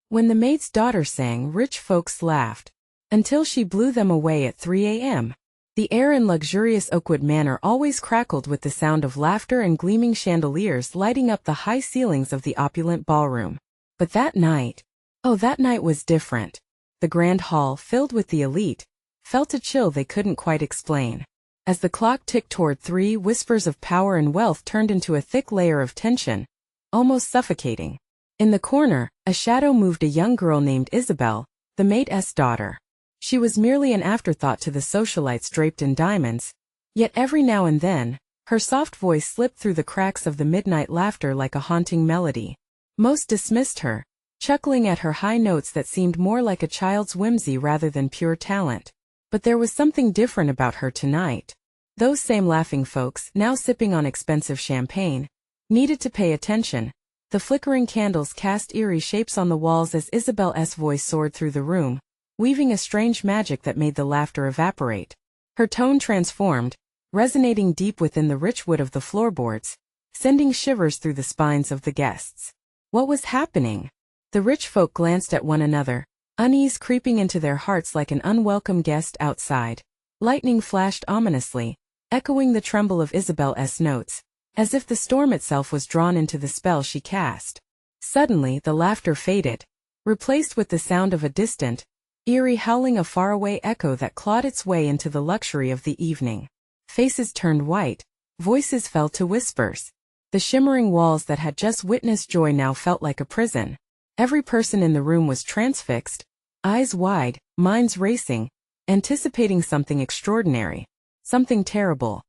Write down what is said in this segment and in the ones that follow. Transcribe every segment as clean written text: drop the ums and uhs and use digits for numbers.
When the maid's daughter sang, rich folks laughed, until she blew them away at 3 a.m. The air in luxurious Oakwood Manor always crackled with the sound of laughter and gleaming chandeliers lighting up the high ceilings of the opulent ballroom. But that night was different. The grand hall, filled with the elite, felt a chill they couldn't quite explain. As the clock ticked toward 3, whispers of power and wealth turned into a thick layer of tension, almost suffocating. In the corner, a shadow moved, a young girl named Isabel, the Maid'S daughter. She was merely an afterthought to the socialites draped in diamonds, yet every now and then, her soft voice slipped through the cracks of the midnight laughter like a haunting melody. Most dismissed her, chuckling at her high notes that seemed more like a child's whimsy rather than pure talent. But there was something different about her tonight. Those same laughing folks, now sipping on expensive champagne, needed to pay attention. The flickering candles cast eerie shapes on the walls as Isabel's voice soared through the room, weaving a strange magic that made the laughter evaporate. Her tone transformed, resonating deep within the rich wood of the floorboards, sending shivers through the spines of the guests. What was happening? The rich folk glanced at one another, unease creeping into their hearts like an unwelcome guest outside. Lightning flashed ominously, echoing the tremble of Isabel's notes, as if the storm itself was drawn into the spell she cast. Suddenly the laughter faded, replaced with the sound of a distant, eerie howling, a faraway echo that clawed its way into the luxury of the evening. Faces turned white, voices fell to whispers. The shimmering walls that had just witnessed joy now felt like a prison. Every person in the room was transfixed, eyes wide, minds racing, anticipating something extraordinary, something terrible.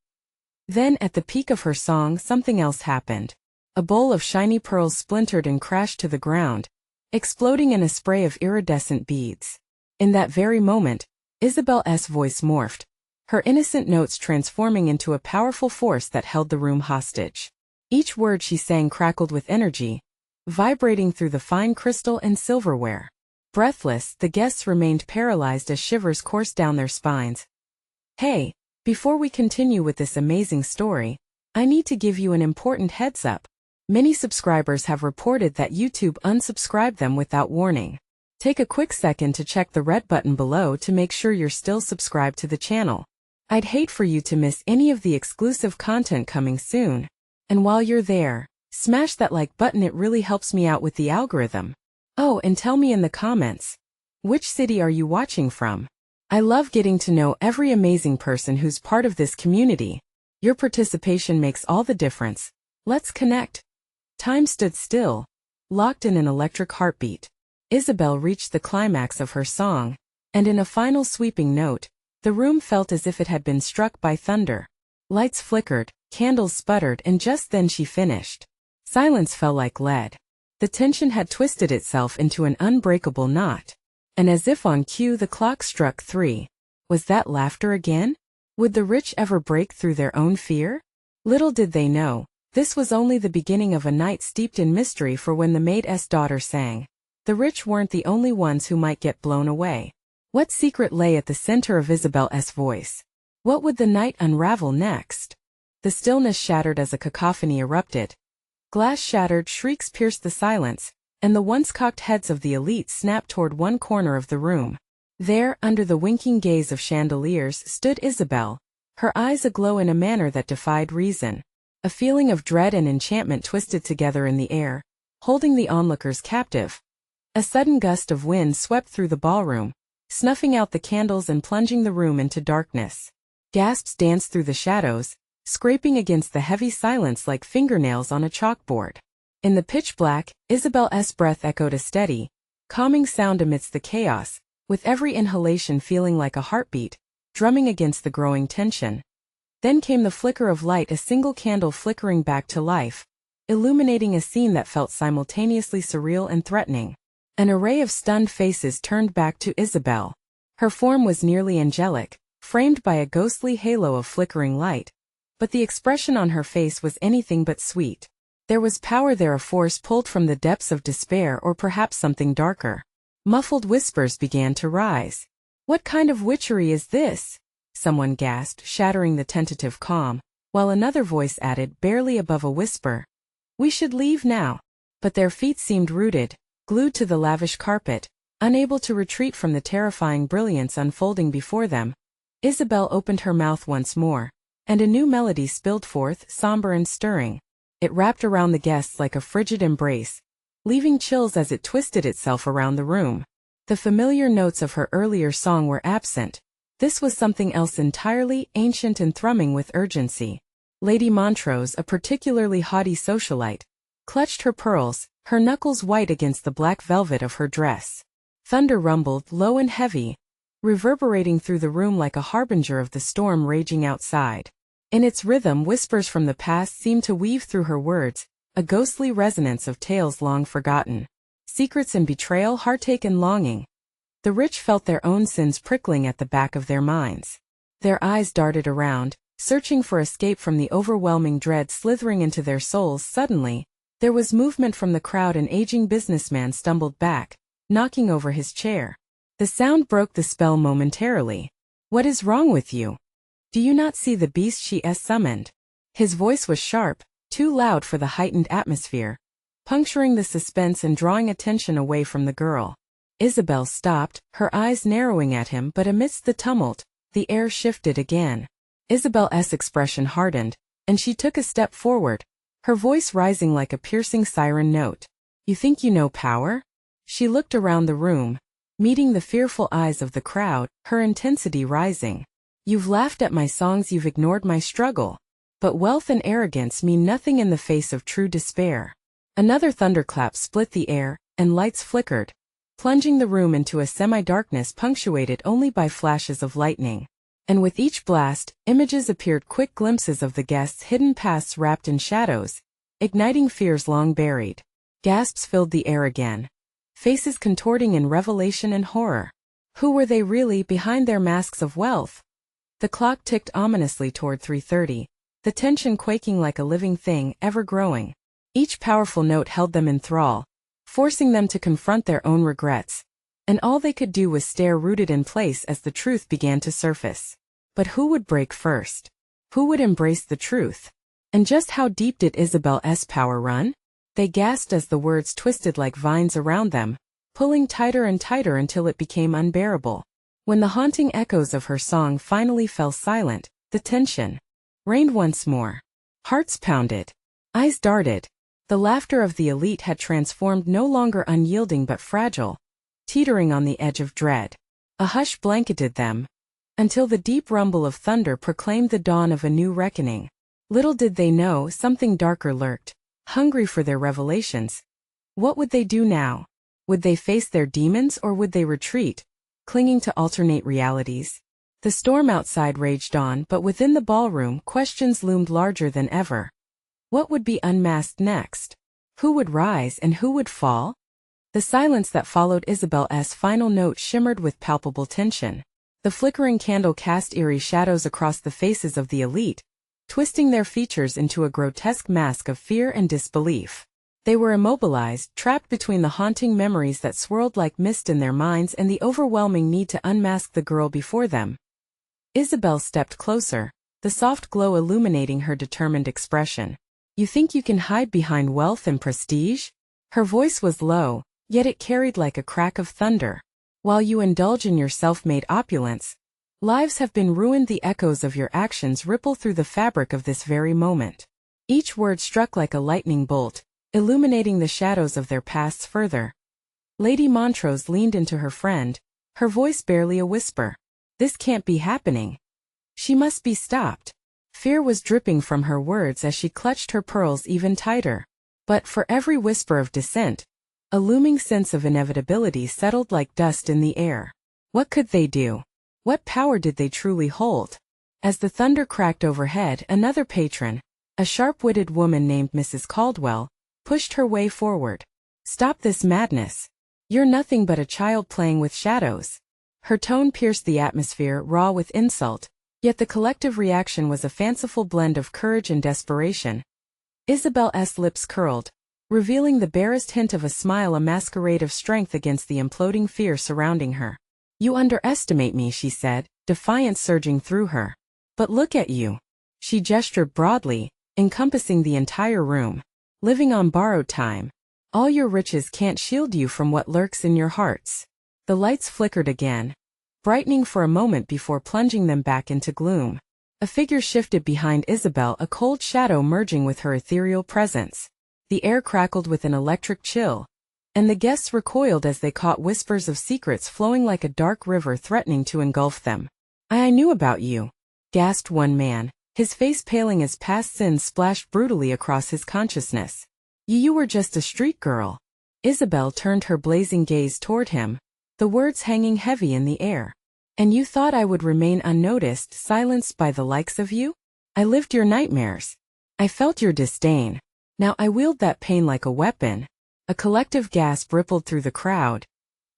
Then, at the peak of her song, something else happened. A bowl of shiny pearls splintered and crashed to the ground, exploding in a spray of iridescent beads. In that very moment, Isabel's voice morphed, her innocent notes transforming into a powerful force that held the room hostage. Each word she sang crackled with energy, vibrating through the fine crystal and silverware. Breathless, the guests remained paralyzed as shivers coursed down their spines. Hey, before we continue with this amazing story, I need to give you an important heads up. Many subscribers have reported that YouTube unsubscribed them without warning. Take a quick second to check the red button below to make sure you're still subscribed to the channel. I'd hate for you to miss any of the exclusive content coming soon. And while you're there, smash that like button, it really helps me out with the algorithm. Oh, and tell me in the comments, which city are you watching from? I love getting to know every amazing person who's part of this community. Your participation makes all the difference. Let's connect. Time stood still, locked in an electric heartbeat. Isabel reached the climax of her song, and in a final sweeping note, the room felt as if it had been struck by thunder. Lights flickered, candles sputtered, and just then she finished. Silence fell like lead. The tension had twisted itself into an unbreakable knot. And as if on cue, the clock struck 3. Was that laughter again? Would the rich ever break through their own fear? Little did they know, this was only the beginning of a night steeped in mystery, for when the Maid'S daughter sang, the rich weren't the only ones who might get blown away. What secret lay at the center of Isabel's voice? What would the night unravel next? The stillness shattered as a cacophony erupted. Glass shattered, shrieks pierced the silence, and the once-cocked heads of the elite snapped toward one corner of the room. There, under the winking gaze of chandeliers, stood Isabel, her eyes aglow in a manner that defied reason. A feeling of dread and enchantment twisted together in the air, holding the onlookers captive. A sudden gust of wind swept through the ballroom, snuffing out the candles and plunging the room into darkness. Gasps danced through the shadows, scraping against the heavy silence like fingernails on a chalkboard. In the pitch black, Isabel's breath echoed a steady, calming sound amidst the chaos, with every inhalation feeling like a heartbeat, drumming against the growing tension. Then came the flicker of light, a single candle flickering back to life, illuminating a scene that felt simultaneously surreal and threatening. An array of stunned faces turned back to Isabel. Her form was nearly angelic, framed by a ghostly halo of flickering light, but the expression on her face was anything but sweet. There was power there, a force pulled from the depths of despair, or perhaps something darker. Muffled whispers began to rise. "What kind of witchery is this?" someone gasped, shattering the tentative calm, while another voice added, barely above a whisper, "We should leave now." But their feet seemed rooted, Glued to the lavish carpet, unable to retreat from the terrifying brilliance unfolding before them, Isabel opened her mouth once more, and a new melody spilled forth, somber and stirring. It wrapped around the guests like a frigid embrace, leaving chills as it twisted itself around the room. The familiar notes of her earlier song were absent. This was something else entirely, ancient and thrumming with urgency. Lady Montrose, a particularly haughty socialite, clutched her pearls, her knuckles white against the black velvet of her dress. Thunder rumbled, low and heavy, reverberating through the room like a harbinger of the storm raging outside. In its rhythm, whispers from the past seemed to weave through her words, a ghostly resonance of tales long forgotten. Secrets and betrayal, heartache and longing. The rich felt their own sins prickling at the back of their minds. Their eyes darted around, searching for escape from the overwhelming dread slithering into their souls. Suddenly, there was movement from the crowd. An aging businessman stumbled back, knocking over his chair. The sound broke the spell momentarily. "What is wrong with you? Do you not see the beast she has summoned?" His voice was sharp, too loud for the heightened atmosphere, puncturing the suspense and drawing attention away from the girl. Isabel stopped, her eyes narrowing at him, but amidst the tumult, the air shifted again. Isabel's expression hardened, and she took a step forward, her voice rising like a piercing siren note. "You think you know power?" She looked around the room, meeting the fearful eyes of the crowd, her intensity rising. "You've laughed at my songs, you've ignored my struggle. But wealth and arrogance mean nothing in the face of true despair." Another thunderclap split the air, and lights flickered, plunging the room into a semi-darkness punctuated only by flashes of lightning. And with each blast, images appeared, quick glimpses of the guests' hidden pasts wrapped in shadows, igniting fears long buried. Gasps filled the air again, faces contorting in revelation and horror. Who were they really behind their masks of wealth? The clock ticked ominously toward 3:30, the tension quaking like a living thing, ever growing. Each powerful note held them in thrall, forcing them to confront their own regrets. And all they could do was stare, rooted in place as the truth began to surface. But who would break first? Who would embrace the truth? And just how deep did Isabel's power run? They gasped as the words twisted like vines around them, pulling tighter and tighter until it became unbearable. When the haunting echoes of her song finally fell silent, the tension reigned once more. Hearts pounded. Eyes darted. The laughter of the elite had transformed, no longer unyielding but fragile, teetering on the edge of dread. A hush blanketed them, until the deep rumble of thunder proclaimed the dawn of a new reckoning. Little did they know, something darker lurked, hungry for their revelations. What would they do now? Would they face their demons, or would they retreat, clinging to alternate realities? The storm outside raged on, but within the ballroom, questions loomed larger than ever. What would be unmasked next? Who would rise and who would fall? The silence that followed Isabel's final note shimmered with palpable tension. The flickering candle cast eerie shadows across the faces of the elite, twisting their features into a grotesque mask of fear and disbelief. They were immobilized, trapped between the haunting memories that swirled like mist in their minds and the overwhelming need to unmask the girl before them. Isabel stepped closer, the soft glow illuminating her determined expression. "You think you can hide behind wealth and prestige?" Her voice was low, yet it carried like a crack of thunder. "While you indulge in your self-made opulence, lives have been ruined. The echoes of your actions ripple through the fabric of this very moment." Each word struck like a lightning bolt, illuminating the shadows of their pasts further. Lady Montrose leaned into her friend, her voice barely a whisper. "This can't be happening. She must be stopped." Fear was dripping from her words as she clutched her pearls even tighter. But for every whisper of dissent, a looming sense of inevitability settled like dust in the air. What could they do? What power did they truly hold? As the thunder cracked overhead, another patron, a sharp-witted woman named Mrs. Caldwell, pushed her way forward. "Stop this madness. You're nothing but a child playing with shadows." Her tone pierced the atmosphere, raw with insult, yet the collective reaction was a fanciful blend of courage and desperation. Isabel's lips curled, revealing the barest hint of a smile, a masquerade of strength against the imploding fear surrounding her. "You underestimate me," she said, defiance surging through her. "But look at you." She gestured broadly, encompassing the entire room. "Living on borrowed time. All your riches can't shield you from what lurks in your hearts. The lights flickered again, brightening for a moment before plunging them back into gloom. A figure shifted behind Isabel, a cold shadow merging with her ethereal presence. The air crackled with an electric chill, and the guests recoiled as they caught whispers of secrets flowing like a dark river threatening to engulf them. I knew about you, gasped one man, his face paling as past sins splashed brutally across his consciousness. You were just a street girl. Isabel turned her blazing gaze toward him, the words hanging heavy in the air. And you thought I would remain unnoticed, silenced by the likes of you? I lived your nightmares. I felt your disdain. Now I wield that pain like a weapon. A collective gasp rippled through the crowd.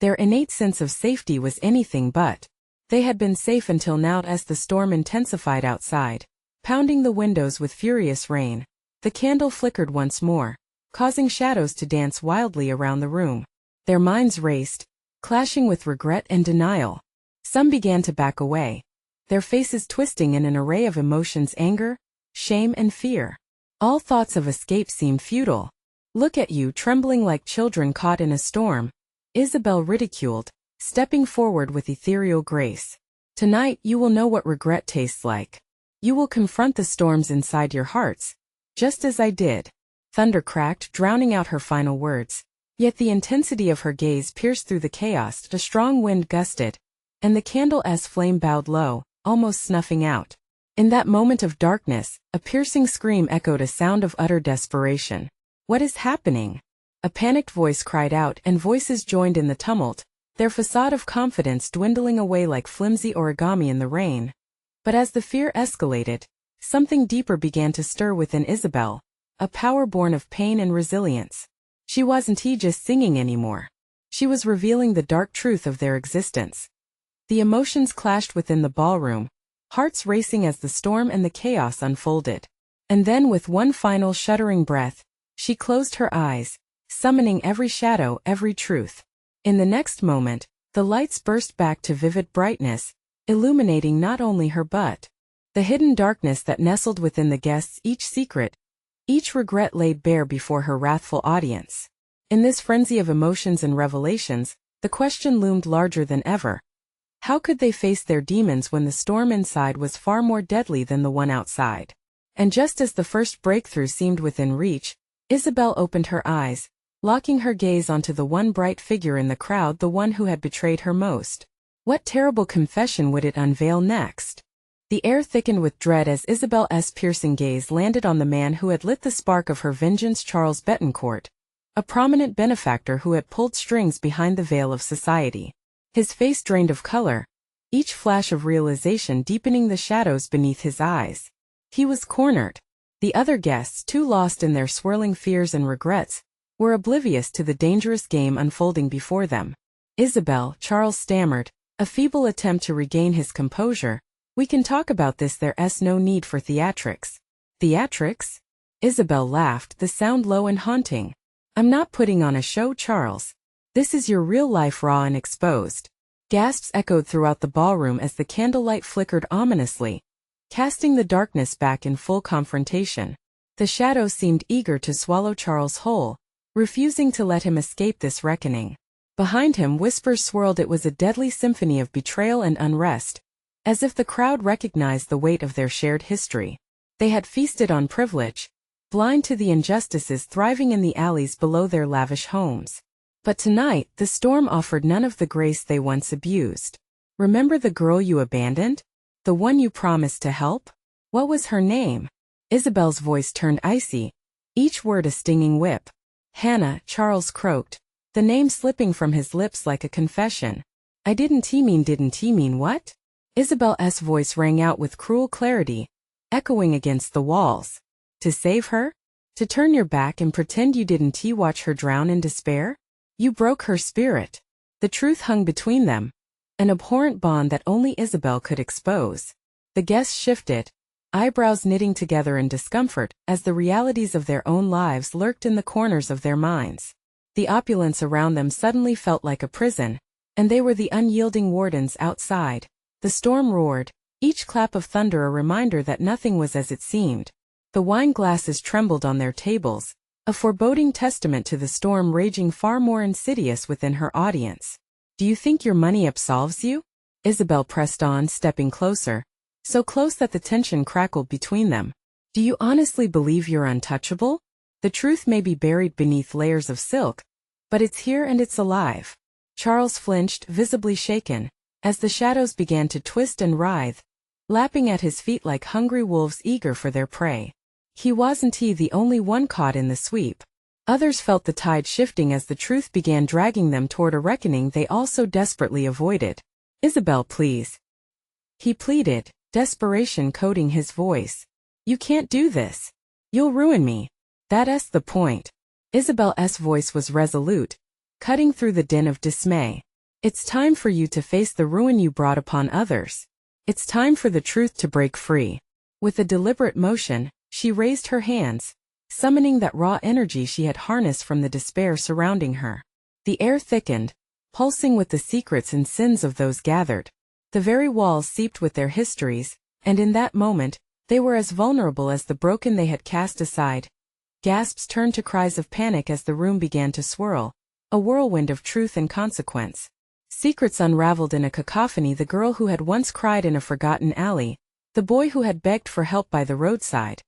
Their innate sense of safety was anything but. They had been safe until now as the storm intensified outside, pounding the windows with furious rain. The candle flickered once more, causing shadows to dance wildly around the room. Their minds raced, clashing with regret and denial. Some began to back away, their faces twisting in an array of emotions: anger, shame, and fear. All thoughts of escape seemed futile. Look at you, trembling like children caught in a storm, Isabel ridiculed, stepping forward with ethereal grace. Tonight you will know what regret tastes like. You will confront the storms inside your hearts, just as I did. Thunder cracked, drowning out her final words. Yet the intensity of her gaze pierced through the chaos. A strong wind gusted, and the candle's flame bowed low, almost snuffing out. In that moment of darkness, a piercing scream echoed, a sound of utter desperation. What is happening? A panicked voice cried out, and voices joined in the tumult, their facade of confidence dwindling away like flimsy origami in the rain. But as the fear escalated, something deeper began to stir within Isabel, a power born of pain and resilience. She wasn't just singing anymore. She was revealing the dark truth of their existence. The emotions clashed within the ballroom, hearts racing as the storm and the chaos unfolded. And then with one final shuddering breath, she closed her eyes, summoning every shadow, every truth. In the next moment, the lights burst back to vivid brightness, illuminating not only her but the hidden darkness that nestled within the guests. Each secret, each regret laid bare before her wrathful audience. In this frenzy of emotions and revelations, the question loomed larger than ever. How could they face their demons when the storm inside was far more deadly than the one outside? And just as the first breakthrough seemed within reach, Isabel opened her eyes, locking her gaze onto the one bright figure in the crowd, the one who had betrayed her most. What terrible confession would it unveil next? The air thickened with dread as Isabel's piercing gaze landed on the man who had lit the spark of her vengeance: Charles Betancourt, a prominent benefactor who had pulled strings behind the veil of society. His face drained of color, each flash of realization deepening the shadows beneath his eyes. He was cornered. The other guests, too lost in their swirling fears and regrets, were oblivious to the dangerous game unfolding before them. Isabel, Charles stammered, a feeble attempt to regain his composure. We can talk about this. There's no need for theatrics. Theatrics? Isabel laughed, the sound low and haunting. I'm not putting on a show, Charles. This is your real life, raw and exposed. Gasps echoed throughout the ballroom as the candlelight flickered ominously, casting the darkness back in full confrontation. The shadows seemed eager to swallow Charles whole, refusing to let him escape this reckoning. Behind him, whispers swirled. It was a deadly symphony of betrayal and unrest, as if the crowd recognized the weight of their shared history. They had feasted on privilege, blind to the injustices thriving in the alleys below their lavish homes. But tonight, the storm offered none of the grace they once abused. Remember the girl you abandoned? The one you promised to help? What was her name? Isabel's voice turned icy, each word a stinging whip. Hannah, Charles croaked, the name slipping from his lips like a confession. Didn't he mean what? Isabel's voice rang out with cruel clarity, echoing against the walls. To save her? To turn your back and pretend you didn't watch her drown in despair? You broke her spirit. The truth hung between them, an abhorrent bond that only Isabel could expose. The guests shifted, eyebrows knitting together in discomfort, as the realities of their own lives lurked in the corners of their minds. The opulence around them suddenly felt like a prison, and they were the unyielding wardens outside. The storm roared, each clap of thunder a reminder that nothing was as it seemed. The wine glasses trembled on their tables, a foreboding testament to the storm raging far more insidious within her audience. Do you think your money absolves you? Isabel pressed on, stepping closer, so close that the tension crackled between them. Do you honestly believe you're untouchable? The truth may be buried beneath layers of silk, but it's here and it's alive. Charles flinched, visibly shaken, as the shadows began to twist and writhe, lapping at his feet like hungry wolves eager for their prey. He wasn't the only one caught in the sweep. Others felt the tide shifting as the truth began dragging them toward a reckoning they all so desperately avoided. Isabel, please. He pleaded, desperation coating his voice. You can't do this. You'll ruin me. That's the point. Isabel's voice was resolute, cutting through the din of dismay. It's time for you to face the ruin you brought upon others. It's time for the truth to break free. With a deliberate motion, she raised her hands, summoning that raw energy she had harnessed from the despair surrounding her. The air thickened, pulsing with the secrets and sins of those gathered. The very walls seeped with their histories, and in that moment, they were as vulnerable as the broken they had cast aside. Gasps turned to cries of panic as the room began to swirl, a whirlwind of truth and consequence. Secrets unraveled in a cacophony: the girl who had once cried in a forgotten alley, the boy who had begged for help by the roadside.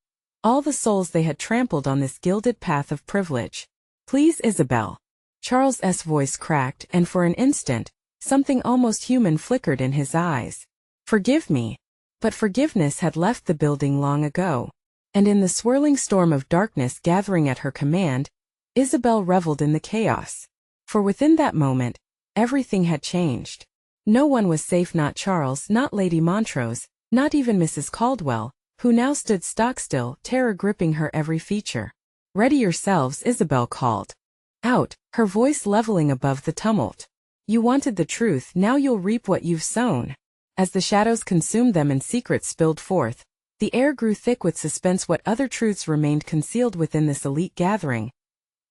All the souls they had trampled on this gilded path of privilege. Please, Isabel. Charles's voice cracked, and for an instant, something almost human flickered in his eyes. Forgive me. But forgiveness had left the building long ago. And in the swirling storm of darkness gathering at her command, Isabel reveled in the chaos. For within that moment, everything had changed. No one was safe: not Charles, not Lady Montrose, not even Mrs. Caldwell, who now stood stock-still, terror gripping her every feature. Ready yourselves, Isabel called out, her voice leveling above the tumult. You wanted the truth, now you'll reap what you've sown. As the shadows consumed them and secrets spilled forth, the air grew thick with suspense. What other truths remained concealed within this elite gathering?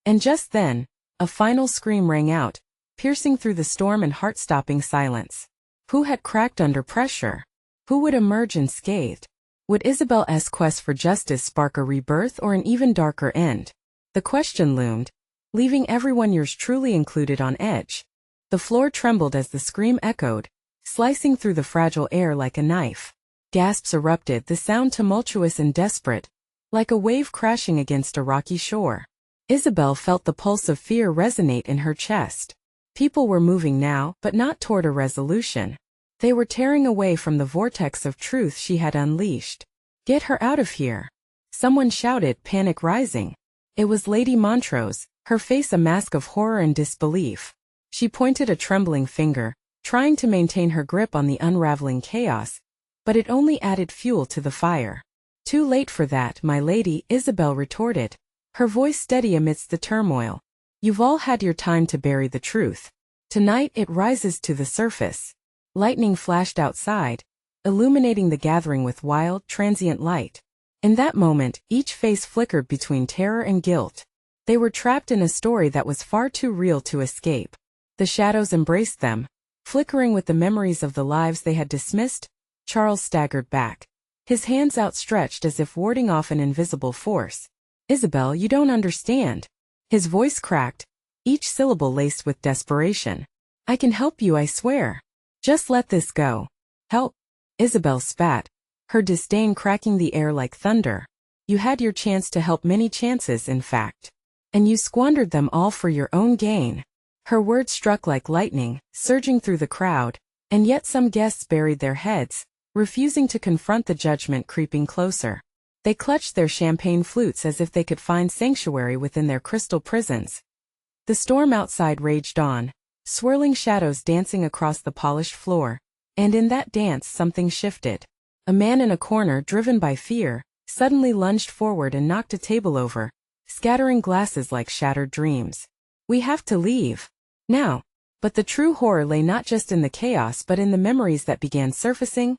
And just then, a final scream rang out, piercing through the storm and heart-stopping silence. Who had cracked under pressure? Who would emerge unscathed? Would Isabel's quest for justice spark a rebirth or an even darker end? The question loomed, leaving everyone, yours truly included, on edge. The floor trembled as the scream echoed, slicing through the fragile air like a knife. Gasps erupted, the sound tumultuous and desperate, like a wave crashing against a rocky shore. Isabel felt the pulse of fear resonate in her chest. People were moving now, but not toward a resolution. They were tearing away from the vortex of truth she had unleashed. Get her out of here! Someone shouted, panic rising. It was Lady Montrose, her face a mask of horror and disbelief. She pointed a trembling finger, trying to maintain her grip on the unraveling chaos, but it only added fuel to the fire. Too late for that, my lady, Isabel retorted, her voice steady amidst the turmoil. You've all had your time to bury the truth. Tonight it rises to the surface. Lightning flashed outside, illuminating the gathering with wild, transient light. In that moment, each face flickered between terror and guilt. They were trapped in a story that was far too real to escape. The shadows embraced them, flickering with the memories of the lives they had dismissed. Charles staggered back, his hands outstretched as if warding off an invisible force. Isabel, you don't understand. His voice cracked, each syllable laced with desperation. I can help you, I swear. Just let this go. Help? Isabel spat, her disdain cracking the air like thunder. You had your chance to help, many chances in fact. And you squandered them all for your own gain. Her words struck like lightning, surging through the crowd, and yet some guests buried their heads, refusing to confront the judgment creeping closer. They clutched their champagne flutes as if they could find sanctuary within their crystal prisons. The storm outside raged on, swirling shadows dancing across the polished floor, and in that dance something shifted. A man in a corner, driven by fear, suddenly lunged forward and knocked a table over, scattering glasses like shattered dreams. We have to leave. Now. But the true horror lay not just in the chaos but in the memories that began surfacing,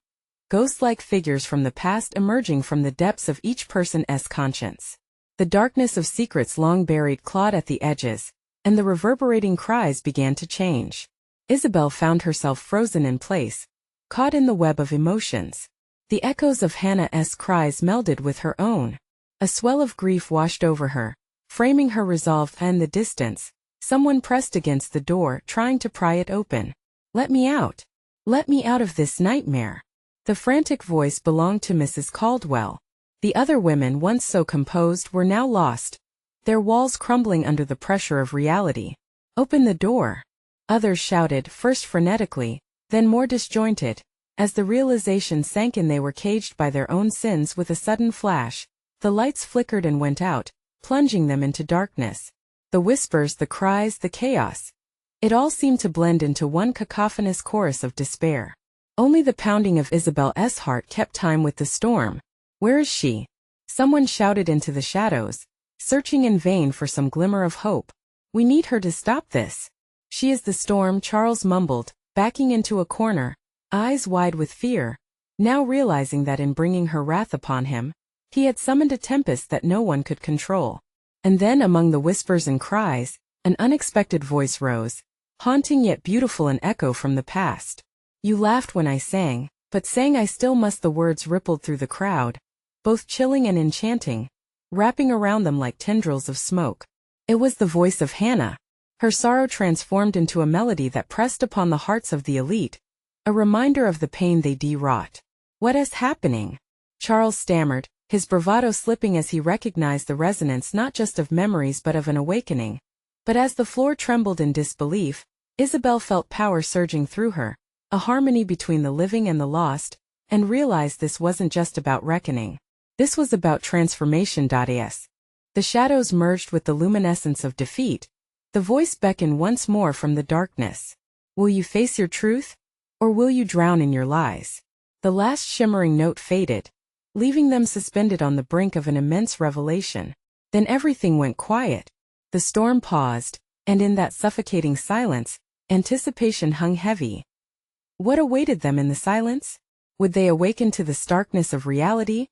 ghost-like figures from the past emerging from the depths of each person's conscience. The darkness of secrets long buried clawed at the edges, and the reverberating cries began to change. Isabel found herself frozen in place, caught in the web of emotions. The echoes of Hannah's cries melded with her own. A swell of grief washed over her, Framing her resolve in the distance, someone pressed against the door, trying to pry it open. "Let me out! Let me out of this nightmare!" The frantic voice belonged to Mrs. Caldwell. The other women, once so composed, were now lost, their walls crumbling under the pressure of reality. "Open the door!" Others shouted, first frenetically, then more disjointed. As the realization sank in, they were caged by their own sins. With a sudden flash, the lights flickered and went out, plunging them into darkness. The whispers, the cries, the chaos. It all seemed to blend into one cacophonous chorus of despair. Only the pounding of Isabel's heart kept time with the storm. "Where is she?" Someone shouted into the shadows, searching in vain for some glimmer of hope. "We need her to stop this." "She is the storm," Charles mumbled, backing into a corner, eyes wide with fear, now realizing that in bringing her wrath upon him, he had summoned a tempest that no one could control. And then, among the whispers and cries, an unexpected voice rose, haunting yet beautiful, an echo from the past. "You laughed when I sang, but sang I still must." The words rippled through the crowd, both chilling and enchanting, wrapping around them like tendrils of smoke. It was the voice of Hannah, her sorrow transformed into a melody that pressed upon the hearts of the elite, a reminder of the pain they wrought. "What is happening?" Charles stammered, his bravado slipping as he recognized the resonance not just of memories but of an awakening. But as the floor trembled in disbelief, Isabel felt power surging through her, a harmony between the living and the lost, and realized this wasn't just about reckoning. This was about transformation. As the shadows merged with the luminescence of defeat, the voice beckoned once more from the darkness. "Will you face your truth? Or will you drown in your lies?" The last shimmering note faded, leaving them suspended on the brink of an immense revelation. Then everything went quiet. The storm paused, and in that suffocating silence, anticipation hung heavy. What awaited them in the silence? Would they awaken to the starkness of reality?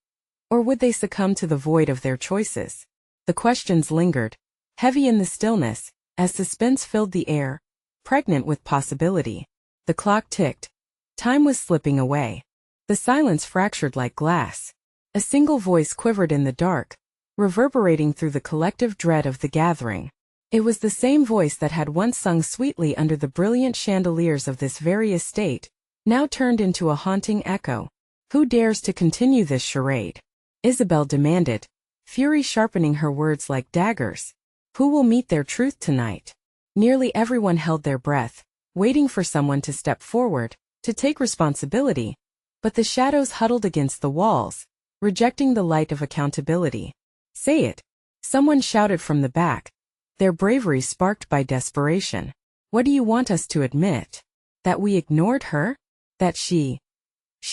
Or would they succumb to the void of their choices? The questions lingered, heavy in the stillness, as suspense filled the air, pregnant with possibility. The clock ticked. Time was slipping away. The silence fractured like glass. A single voice quivered in the dark, reverberating through the collective dread of the gathering. It was the same voice that had once sung sweetly under the brilliant chandeliers of this very estate, now turned into a haunting echo. "Who dares to continue this charade?" Isabel demanded, fury sharpening her words like daggers. "Who will meet their truth tonight?" Nearly everyone held their breath, waiting for someone to step forward, to take responsibility. But the shadows huddled against the walls, rejecting the light of accountability. "Say it," someone shouted from the back, their bravery sparked by desperation. "What do you want us to admit? That we ignored her? That she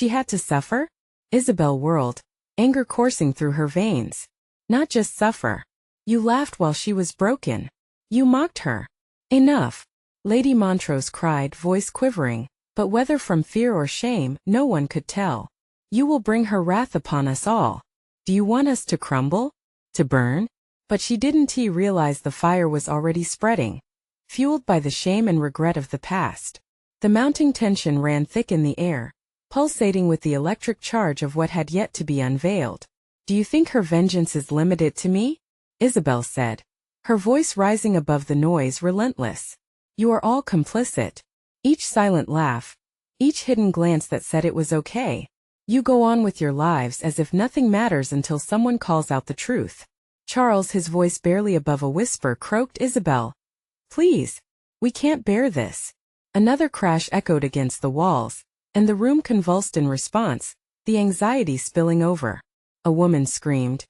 had to suffer?" Isabel whirled, anger coursing through her veins. "Not just suffer. You laughed while she was broken. You mocked her." "Enough," Lady Montrose cried, voice quivering, but whether from fear or shame, no one could tell. "You will bring her wrath upon us all. Do you want us to crumble? To burn?" But she didn't realize the fire was already spreading, fueled by the shame and regret of the past. The mounting tension ran thick in the air, pulsating with the electric charge of what had yet to be unveiled. "Do you think her vengeance is limited to me?" Isabel said, her voice rising above the noise, relentless. "You are all complicit." Each silent laugh, each hidden glance that said it was okay. "You go on with your lives as if nothing matters until someone calls out the truth." Charles, his voice barely above a whisper, croaked, "Isabel, please, we can't bear this." Another crash echoed against the walls, and the room convulsed in response, the anxiety spilling over. A woman screamed,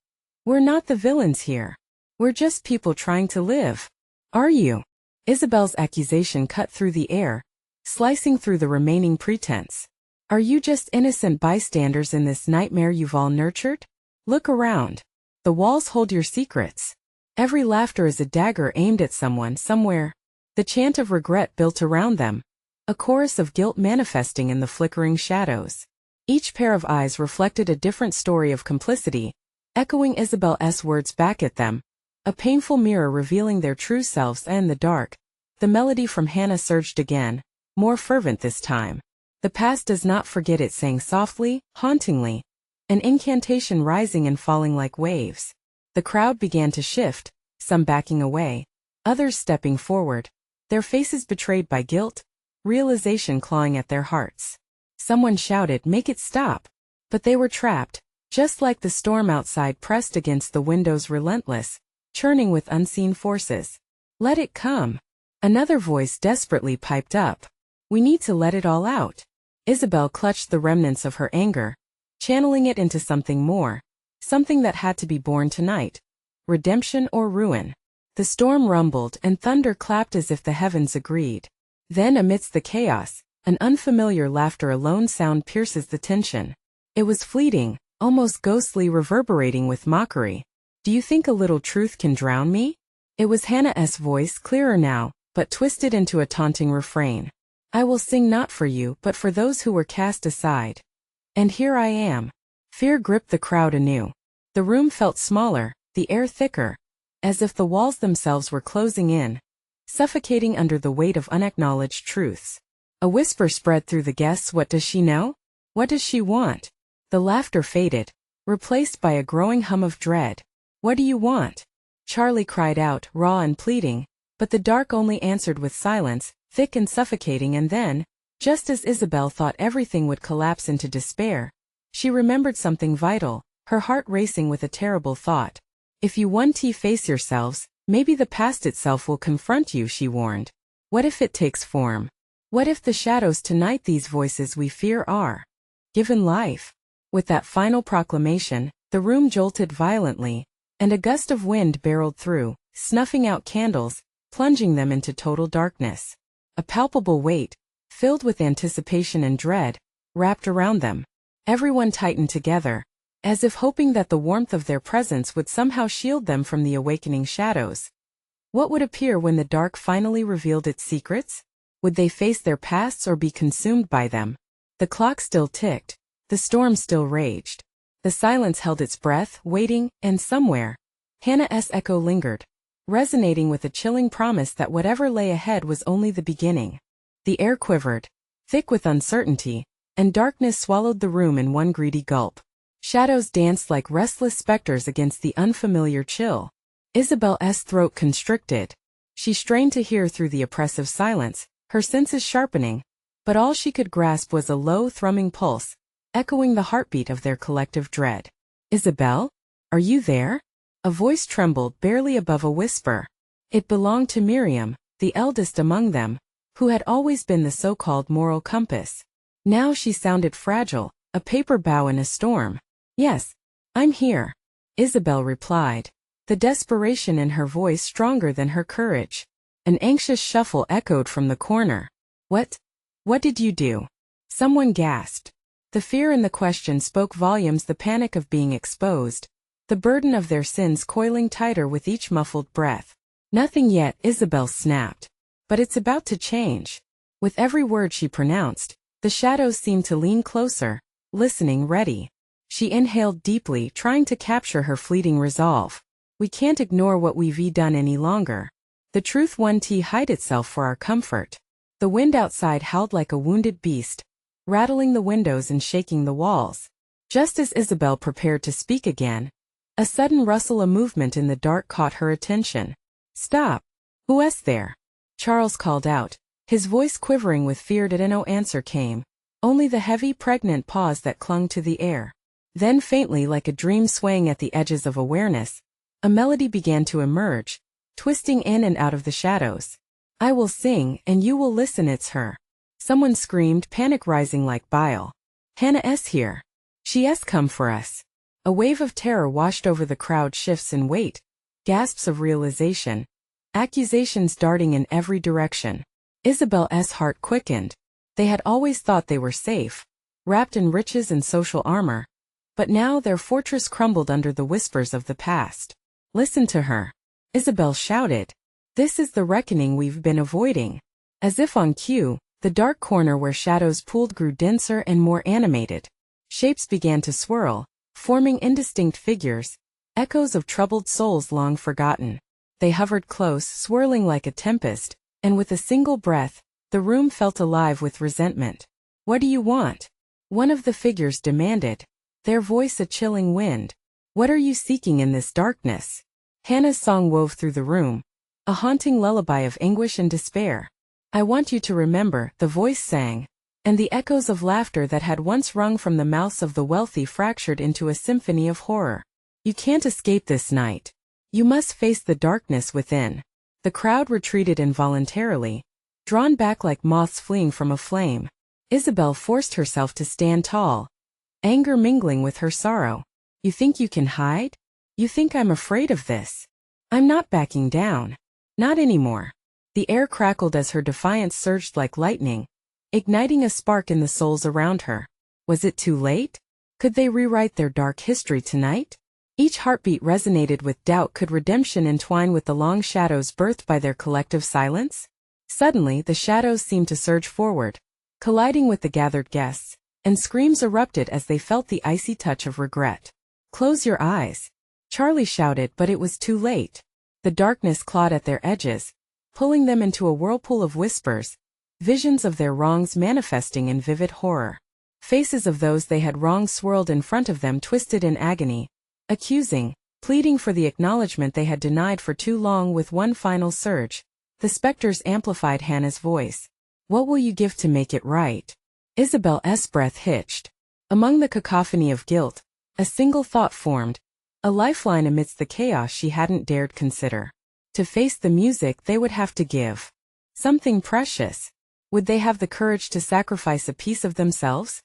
"We're not the villains here. We're just people trying to live." "Are you?" Isabel's accusation cut through the air, slicing through the remaining pretense. "Are you just innocent bystanders in this nightmare you've all nurtured? Look around. The walls hold your secrets. Every laughter is a dagger aimed at someone somewhere." The chant of regret built around them, a chorus of guilt manifesting in the flickering shadows. Each pair of eyes reflected a different story of complicity, echoing Isabel's words back at them, a painful mirror revealing their true selves. In the dark, the melody from Hannah surged again, more fervent this time. "The past does not forget," it sang softly, hauntingly, an incantation rising and falling like waves. The crowd began to shift, some backing away, others stepping forward, their faces betrayed by guilt, realization clawing at their hearts. Someone shouted, "Make it stop!" But they were trapped, just like the storm outside pressed against the windows, relentless, churning with unseen forces. "Let it come!" Another voice desperately piped up. "We need to let it all out." Isabel clutched the remnants of her anger, channeling it into something more, something that had to be born tonight. Redemption or ruin. The storm rumbled and thunder clapped as if the heavens agreed. Then amidst the chaos, an unfamiliar laughter alone sound pierces the tension. It was fleeting, almost ghostly, reverberating with mockery. "Do you think a little truth can drown me?" It was Hannah's voice, clearer now, but twisted into a taunting refrain. "I will sing not for you but for those who were cast aside. And here I am." Fear gripped the crowd anew. The room felt smaller, the air thicker, as if the walls themselves were closing in, suffocating under the weight of unacknowledged truths. A whisper spread through the guests. "What does she know? What does she want?" The laughter faded, replaced by a growing hum of dread. "What do you want?" Charlie cried out, raw and pleading, but the dark only answered with silence, thick and suffocating. And then, just as Isabel thought everything would collapse into despair, she remembered something vital, her heart racing with a terrible thought. "If you want to face yourselves, maybe the past itself will confront you," she warned. "What if it takes form? What if the shadows tonight, these voices we fear, are given life?" With that final proclamation, the room jolted violently, and a gust of wind barreled through, snuffing out candles, plunging them into total darkness. A palpable weight, filled with anticipation and dread, wrapped around them. Everyone tightened together, as if hoping that the warmth of their presence would somehow shield them from the awakening shadows. What would appear when the dark finally revealed its secrets? Would they face their pasts or be consumed by them? The clock still ticked, the storm still raged. The silence held its breath, waiting, and somewhere, Hannah's echo lingered, resonating with a chilling promise that whatever lay ahead was only the beginning. The air quivered, thick with uncertainty, and darkness swallowed the room in one greedy gulp. Shadows danced like restless specters against the unfamiliar chill. Isabel's throat constricted. She strained to hear through the oppressive silence, her senses sharpening, but all she could grasp was a low, thrumming pulse, echoing the heartbeat of their collective dread. "Isabel? Are you there?" A voice trembled barely above a whisper. It belonged to Miriam, the eldest among them, who had always been the so-called moral compass. Now she sounded fragile, a paper bough in a storm. "Yes, I'm here," Isabel replied, the desperation in her voice stronger than her courage. An anxious shuffle echoed from the corner. What did you do?" Someone gasped. The fear in the question spoke volumes, the panic of being exposed, the burden of their sins coiling tighter with each muffled breath. "Nothing yet," Isabel snapped. "But it's about to change." With every word she pronounced, the shadows seemed to lean closer, listening, ready. She inhaled deeply, trying to capture her fleeting resolve. "We can't ignore what we've done any longer. The truth won't hide itself for our comfort." The wind outside howled like a wounded beast, rattling the windows and shaking the walls. Just as Isabel prepared to speak again, a sudden rustle, a movement in the dark, caught her attention. "Stop! Who's there?" Charles called out, his voice quivering with fear. No answer came, only the heavy, pregnant pause that clung to the air. Then faintly, like a dream swaying at the edges of awareness, a melody began to emerge, twisting in and out of the shadows. "I will sing, and you will listen, it's her." Someone screamed, panic rising like bile. "Hannah's here. She's come for us." A wave of terror washed over the crowd, shifts in weight, gasps of realization, accusations darting in every direction. Isabel's heart quickened. They had always thought they were safe, wrapped in riches and social armor, but now their fortress crumbled under the whispers of the past. "Listen to her," Isabel shouted. "This is the reckoning we've been avoiding." As if on cue, the dark corner where shadows pooled grew denser and more animated. Shapes began to swirl, forming indistinct figures, echoes of troubled souls long forgotten. They hovered close, swirling like a tempest, and with a single breath, the room felt alive with resentment. "What do you want?" one of the figures demanded, their voice a chilling wind. "What are you seeking in this darkness?" Hannah's song wove through the room, a haunting lullaby of anguish and despair. I want you to remember, the voice sang, and the echoes of laughter that had once rung from the mouths of the wealthy fractured into a symphony of horror. You can't escape this night. You must face the darkness within. The crowd retreated involuntarily, drawn back like moths fleeing from a flame. Isabel forced herself to stand tall, anger mingling with her sorrow. You think you can hide? You think I'm afraid of this? I'm not backing down. Not anymore. The air crackled as her defiance surged like lightning, igniting a spark in the souls around her. Was it too late? Could they rewrite their dark history tonight? Each heartbeat resonated with doubt. Could redemption entwine with the long shadows birthed by their collective silence? Suddenly, the shadows seemed to surge forward, colliding with the gathered guests, and screams erupted as they felt the icy touch of regret. Close your eyes, Charlie shouted, but it was too late. The darkness clawed at their edges, pulling them into a whirlpool of whispers, visions of their wrongs manifesting in vivid horror. Faces of those they had wronged swirled in front of them, twisted in agony, accusing, pleading for the acknowledgement they had denied for too long. With one final surge, the specters amplified Hannah's voice. What will you give to make it right? Isabel's breath hitched. Among the cacophony of guilt, a single thought formed, a lifeline amidst the chaos she hadn't dared consider. To face the music, they would have to give something precious. Would they have the courage to sacrifice a piece of themselves?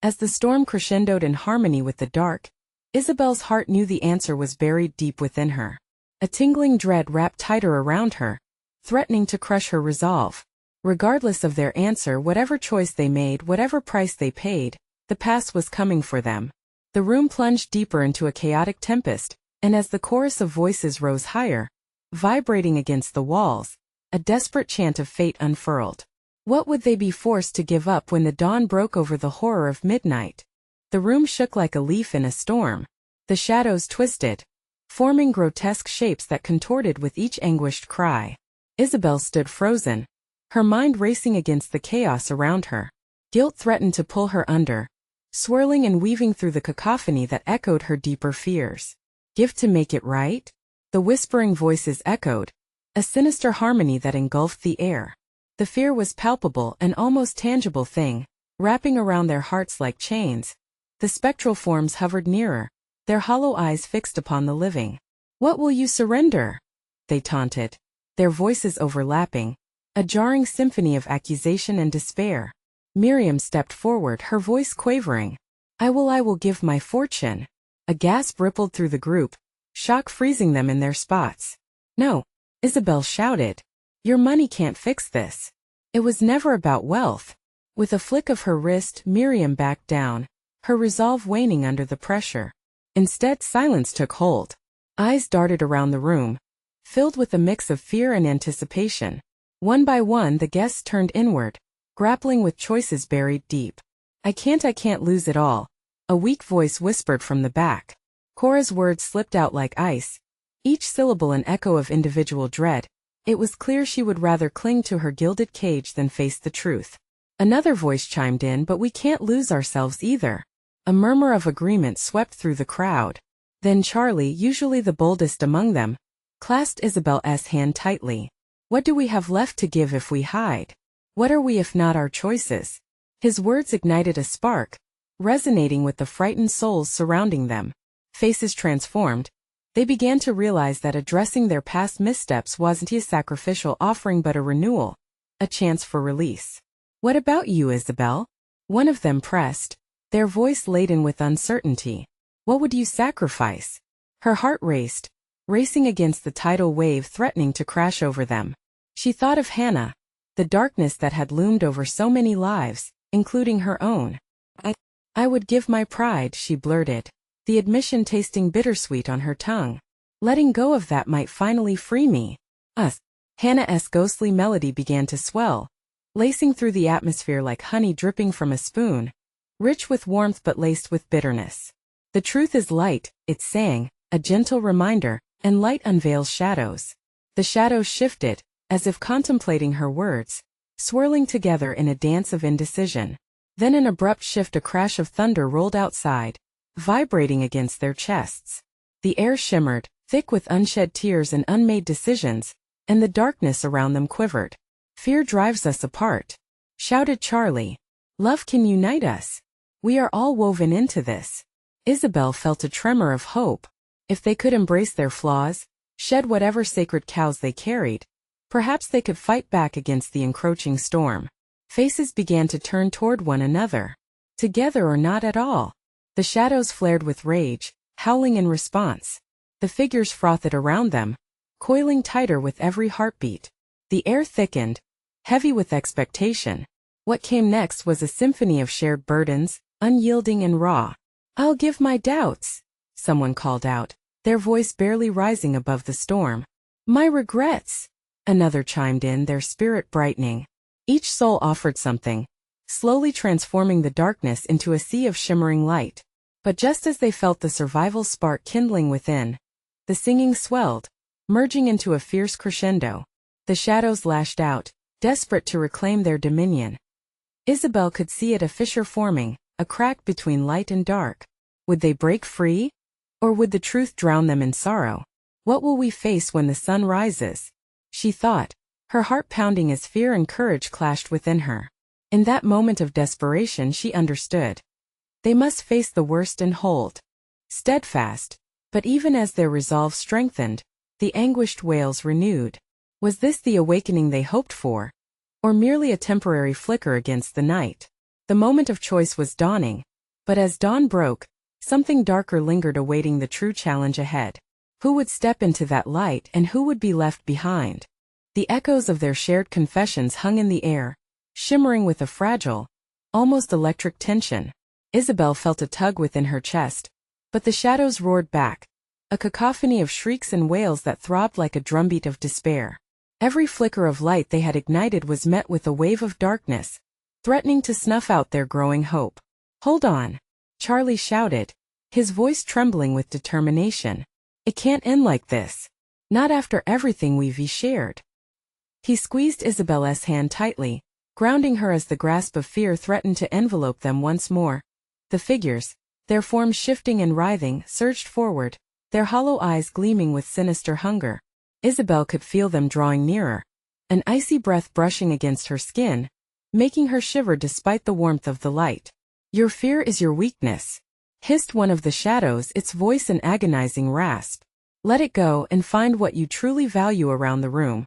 As the storm crescendoed in harmony with the dark, Isabel's heart knew the answer was buried deep within her. A tingling dread wrapped tighter around her, threatening to crush her resolve. Regardless of their answer, whatever choice they made, whatever price they paid, the past was coming for them. The room plunged deeper into a chaotic tempest, and as the chorus of voices rose higher, vibrating against the walls, a desperate chant of fate unfurled. What would they be forced to give up when the dawn broke over the horror of midnight? The room shook like a leaf in a storm. The shadows twisted, forming grotesque shapes that contorted with each anguished cry. Isabel stood frozen, her mind racing against the chaos around her. Guilt threatened to pull her under, swirling and weaving through the cacophony that echoed her deeper fears. Give to make it right? The whispering voices echoed, a sinister harmony that engulfed the air. The fear was palpable, an almost tangible thing, wrapping around their hearts like chains. The spectral forms hovered nearer, their hollow eyes fixed upon the living. What will you surrender? They taunted, their voices overlapping, a jarring symphony of accusation and despair. Miriam stepped forward, her voice quavering. I will give my fortune. A gasp rippled through the group, shock freezing them in their spots. No, Isabel shouted. Your money can't fix this. It was never about wealth. With a flick of her wrist, Miriam backed down, her resolve waning under the pressure. Instead, silence took hold. Eyes darted around the room, filled with a mix of fear and anticipation. One by one, the guests turned inward, grappling with choices buried deep. I can't lose it all, a weak voice whispered from the back. Cora's words slipped out like ice, each syllable an echo of individual dread. It was clear she would rather cling to her gilded cage than face the truth. Another voice chimed in, but we can't lose ourselves either. A murmur of agreement swept through the crowd. Then Charlie, usually the boldest among them, clasped Isabel's hand tightly. What do we have left to give if we hide? What are we if not our choices? His words ignited a spark, resonating with the frightened souls surrounding them. Faces transformed. They began to realize that addressing their past missteps wasn't a sacrificial offering but a renewal, a chance for release. What about you, Isabel? One of them pressed, their voice laden with uncertainty. What would you sacrifice? Her heart raced, racing against the tidal wave threatening to crash over them. She thought of Hannah, the darkness that had loomed over so many lives, including her own. I would give my pride, she blurted, the admission tasting bittersweet on her tongue. Letting go of that might finally free me. Hannah's ghostly melody began to swell, lacing through the atmosphere like honey dripping from a spoon, rich with warmth but laced with bitterness. The truth is light, it sang, a gentle reminder, and light unveils shadows. The shadows shifted, as if contemplating her words, swirling together in a dance of indecision. Then an abrupt shift, a crash of thunder rolled outside, vibrating against their chests. The air shimmered, thick with unshed tears and unmade decisions, and the darkness around them quivered. "Fear drives us apart," shouted Charlie. "Love can unite us. We are all woven into this." Isabel felt a tremor of hope. If they could embrace their flaws, shed whatever sacred cows they carried, perhaps they could fight back against the encroaching storm. Faces began to turn toward one another. Together or not at all. The shadows flared with rage, howling in response. The figures frothed around them, coiling tighter with every heartbeat. The air thickened, heavy with expectation. What came next was a symphony of shared burdens, unyielding and raw. "I'll give my doubts," someone called out, their voice barely rising above the storm. "My regrets," another chimed in, their spirit brightening. Each soul offered something, slowly transforming the darkness into a sea of shimmering light. But just as they felt the survival spark kindling within, the singing swelled, merging into a fierce crescendo. The shadows lashed out, desperate to reclaim their dominion. Isabel could see it, a fissure forming, a crack between light and dark. Would they break free? Or would the truth drown them in sorrow? "What will we face when the sun rises?" she thought, her heart pounding as fear and courage clashed within her. In that moment of desperation she understood. They must face the worst and hold steadfast. But even as their resolve strengthened, the anguished wails renewed. Was this the awakening they hoped for? Or merely a temporary flicker against the night? The moment of choice was dawning. But as dawn broke, something darker lingered, awaiting the true challenge ahead. Who would step into that light and who would be left behind? The echoes of their shared confessions hung in the air, shimmering with a fragile, almost electric tension. Isabel felt a tug within her chest, but the shadows roared back, a cacophony of shrieks and wails that throbbed like a drumbeat of despair. Every flicker of light they had ignited was met with a wave of darkness, threatening to snuff out their growing hope. "Hold on," Charlie shouted, his voice trembling with determination. "It can't end like this. Not after everything we've shared." He squeezed Isabel's hand tightly, grounding her as the grasp of fear threatened to envelope them once more. The figures, their forms shifting and writhing, surged forward, their hollow eyes gleaming with sinister hunger. Isabel could feel them drawing nearer, an icy breath brushing against her skin, making her shiver despite the warmth of the light. "Your fear is your weakness," hissed one of the shadows, its voice an agonizing rasp. "Let it go and find what you truly value." Around the room,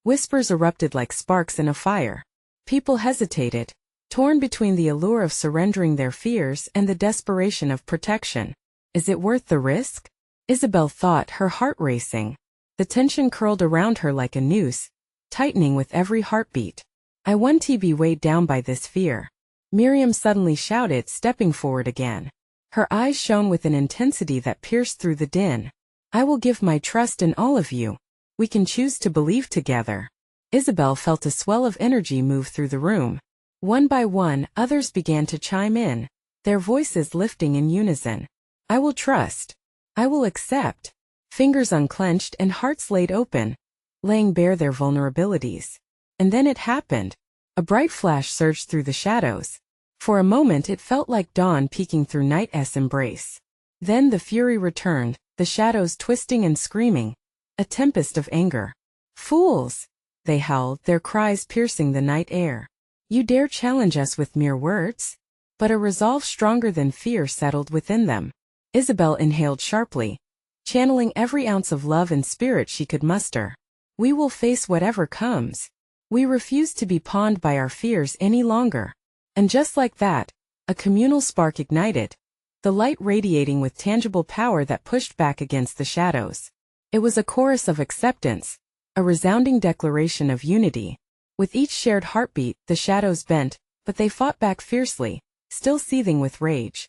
whispers erupted like sparks in a fire. People hesitated, torn between the allure of surrendering their fears and the desperation of protection. "Is it worth the risk?" Isabel thought, her heart racing. The tension curled around her like a noose, tightening with every heartbeat. "I want to be weighed down by this fear," Miriam suddenly shouted, stepping forward again. Her eyes shone with an intensity that pierced through the din. "I will give my trust in all of you. We can choose to believe together." Isabel felt a swell of energy move through the room. One by one, others began to chime in, their voices lifting in unison. "I will trust. I will accept." Fingers unclenched and hearts laid open, laying bare their vulnerabilities. And then it happened. A bright flash surged through the shadows. For a moment it felt like dawn peeking through night's embrace. Then the fury returned, the shadows twisting and screaming, a tempest of anger. "Fools!" they howled, their cries piercing the night air. "You dare challenge us with mere words?" But a resolve stronger than fear settled within them. Isabel inhaled sharply, channeling every ounce of love and spirit she could muster. "We will face whatever comes. We refuse to be pawned by our fears any longer." And just like that, a communal spark ignited, the light radiating with tangible power that pushed back against the shadows. It was a chorus of acceptance, a resounding declaration of unity. With each shared heartbeat, the shadows bent, but they fought back fiercely, still seething with rage.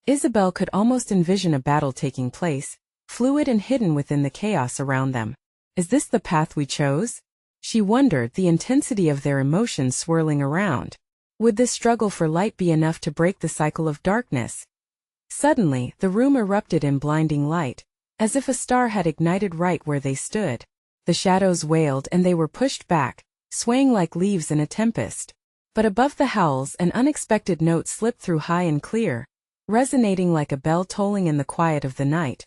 Isabel could almost envision a battle taking place, fluid and hidden within the chaos around them. "Is this the path we chose?" she wondered, the intensity of their emotions swirling around. Would this struggle for light be enough to break the cycle of darkness? Suddenly, the room erupted in blinding light, as if a star had ignited right where they stood. The shadows wailed and they were pushed back, swaying like leaves in a tempest. But above the howls, an unexpected note slipped through, high and clear, resonating like a bell tolling in the quiet of the night.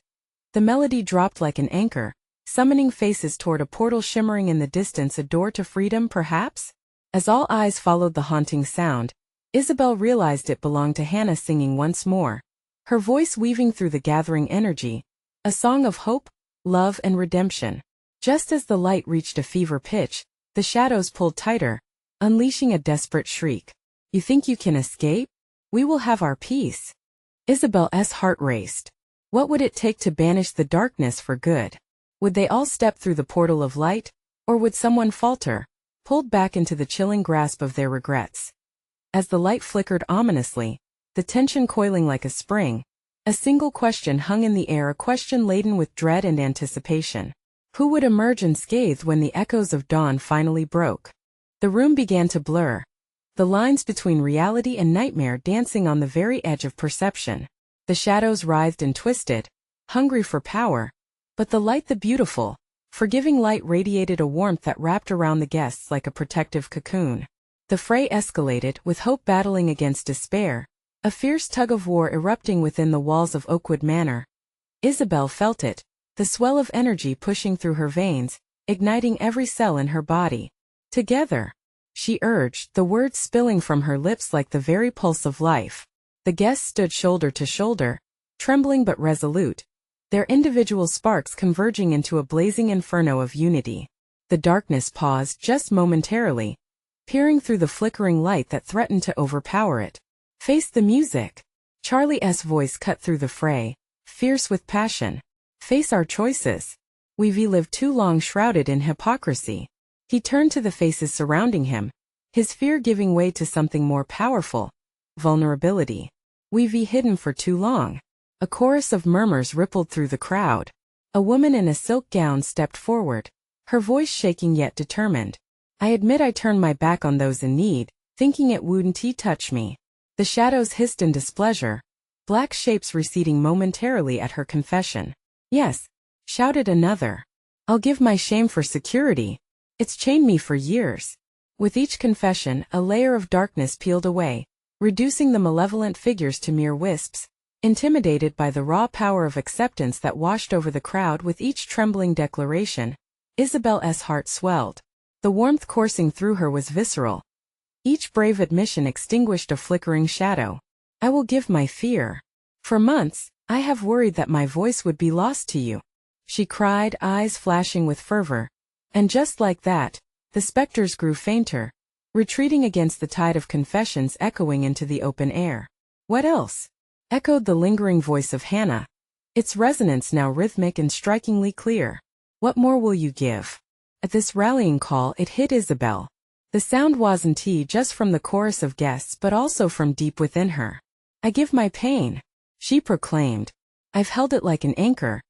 The melody dropped like an anchor, summoning faces toward a portal shimmering in the distance, a door to freedom perhaps? As all eyes followed the haunting sound, Isabel realized it belonged to Hannah singing once more, her voice weaving through the gathering energy, a song of hope, love and redemption. Just as the light reached a fever pitch, the shadows pulled tighter, unleashing a desperate shriek. You think you can escape? We will have our peace. Isabel's heart raced. What would it take to banish the darkness for good? Would they all step through the portal of light, or would someone falter, pulled back into the chilling grasp of their regrets? As the light flickered ominously, the tension coiling like a spring, a single question hung in the air, a question laden with dread and anticipation. Who would emerge unscathed when the echoes of dawn finally broke? The room began to blur, the lines between reality and nightmare dancing on the very edge of perception. The shadows writhed and twisted, hungry for power, but the light, the beautiful, forgiving light, radiated a warmth that wrapped around the guests like a protective cocoon. The fray escalated, with hope battling against despair, a fierce tug-of-war erupting within the walls of Oakwood Manor. Isabel felt it, the swell of energy pushing through her veins, igniting every cell in her body. Together, she urged, the words spilling from her lips like the very pulse of life. The guests stood shoulder to shoulder, trembling but resolute, their individual sparks converging into a blazing inferno of unity. The darkness paused just momentarily, peering through the flickering light that threatened to overpower it. Face the music. Charlie's voice cut through the fray, fierce with passion. Face our choices. We've lived too long shrouded in hypocrisy. He turned to the faces surrounding him, his fear giving way to something more powerful. Vulnerability. We've hidden for too long. A chorus of murmurs rippled through the crowd. A woman in a silk gown stepped forward, her voice shaking yet determined. I admit I turned my back on those in need, thinking it wouldn't touch me. The shadows hissed in displeasure, black shapes receding momentarily at her confession. Yes, shouted another. I'll give my shame for security. It's chained me for years. With each confession, a layer of darkness peeled away, reducing the malevolent figures to mere wisps. Intimidated by the raw power of acceptance that washed over the crowd with each trembling declaration, Isabel's heart swelled. The warmth coursing through her was visceral. Each brave admission extinguished a flickering shadow. I will give my fear. For months, I have worried that my voice would be lost to you, she cried, eyes flashing with fervor. And just like that, the specters grew fainter, retreating against the tide of confessions echoing into the open air. What else? Echoed the lingering voice of Hannah, its resonance now rhythmic and strikingly clear. What more will you give? At this rallying call, it hit Isabel. The sound wasn't just from the chorus of guests but also from deep within her. I give my pain, she proclaimed. I've held it like an anchor,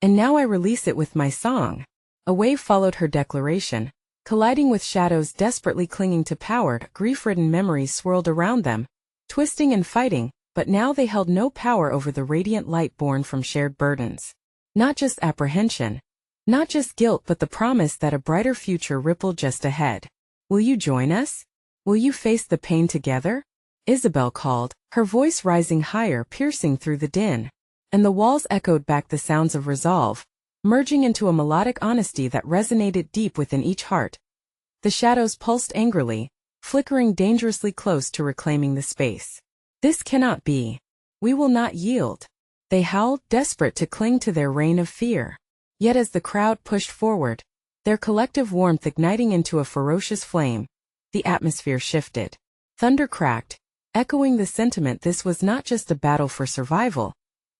and now I release it with my song. A wave followed her declaration, colliding with shadows desperately clinging to power. Grief-ridden memories swirled around them, twisting and fighting, but now they held no power over the radiant light born from shared burdens. Not just apprehension, not just guilt, but the promise that a brighter future rippled just ahead. Will you join us? Will you face the pain together? Isabel called, her voice rising higher, piercing through the din. And the walls echoed back the sounds of resolve, merging into a melodic honesty that resonated deep within each heart. The shadows pulsed angrily, flickering dangerously close to reclaiming the space. This cannot be. We will not yield. They howled, desperate to cling to their reign of fear. Yet as the crowd pushed forward, their collective warmth igniting into a ferocious flame, the atmosphere shifted. Thunder cracked, echoing the sentiment this was not just a battle for survival,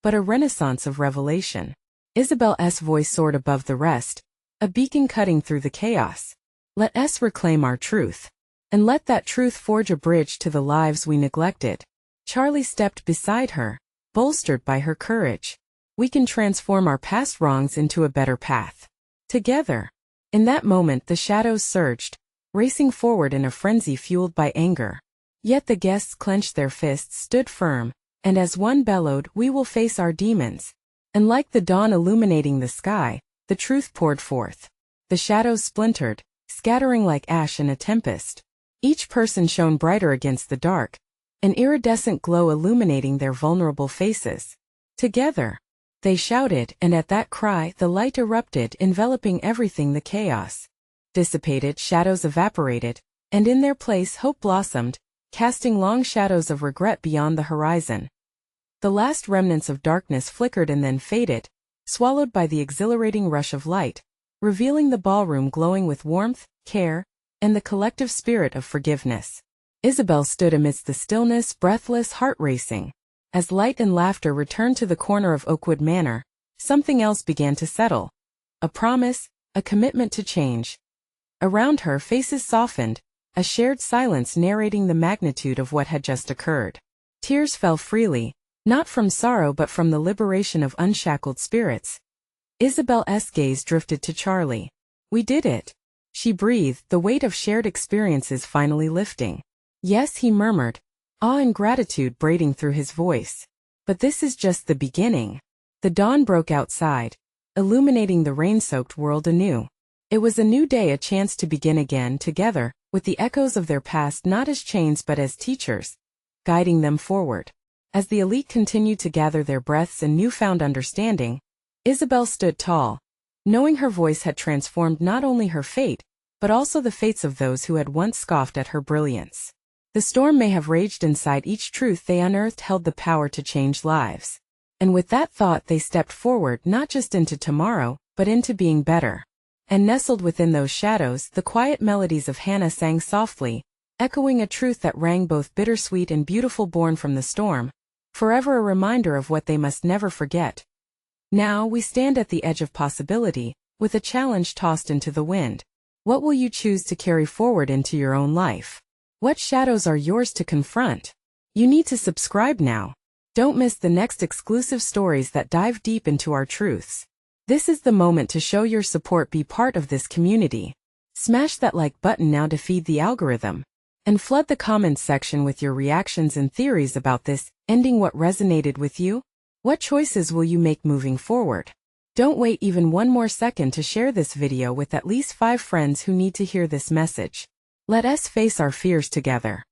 but a renaissance of revelation. Isabel's voice soared above the rest, a beacon cutting through the chaos. Let us reclaim our truth. And let that truth forge a bridge to the lives we neglected. Charlie stepped beside her, bolstered by her courage. We can transform our past wrongs into a better path. Together. In that moment the shadows surged, racing forward in a frenzy fueled by anger. Yet the guests clenched their fists, stood firm, and as one bellowed, we will face our demons. And like the dawn illuminating the sky, the truth poured forth. The shadows splintered, scattering like ash in a tempest. Each person shone brighter against the dark, an iridescent glow illuminating their vulnerable faces. Together, They shouted, and at that cry the light erupted, enveloping everything. The chaos dissipated, shadows evaporated, and in their place hope blossomed, casting long shadows of regret beyond the horizon. The last remnants of darkness flickered and then faded, swallowed by the exhilarating rush of light, revealing the ballroom glowing with warmth, care, and the collective spirit of forgiveness. Isabel stood amidst the stillness, breathless, heart-racing. As light and laughter returned to the corner of Oakwood Manor, something else began to settle. A promise, a commitment to change. Around her, faces softened, a shared silence narrating the magnitude of what had just occurred. Tears fell freely, not from sorrow but from the liberation of unshackled spirits. Isabel's gaze drifted to Charlie. "We did it," she breathed, the weight of shared experiences finally lifting. "Yes," he murmured, awe and gratitude braiding through his voice. "But this is just the beginning." The dawn broke outside, illuminating the rain-soaked world anew. It was a new day, a chance to begin again together, with the echoes of their past not as chains but as teachers, guiding them forward. As the elite continued to gather their breaths and newfound understanding, Isabel stood tall, knowing her voice had transformed not only her fate, but also the fates of those who had once scoffed at her brilliance. The storm may have raged inside, each truth they unearthed held the power to change lives. And with that thought they stepped forward, not just into tomorrow, but into being better. And nestled within those shadows, the quiet melodies of Hannah sang softly, echoing a truth that rang both bittersweet and beautiful, born from the storm, forever a reminder of what they must never forget. Now we stand at the edge of possibility, with a challenge tossed into the wind. What will you choose to carry forward into your own life? What shadows are yours to confront? You need to subscribe now. Don't miss the next exclusive stories that dive deep into our truths. This is the moment to show your support, be part of this community. Smash that like button now to feed the algorithm. And flood the comments section with your reactions and theories about this ending. What resonated with you? What choices will you make moving forward? Don't wait even one more second to share this video with at least 5 friends who need to hear this message. Let us face our fears together.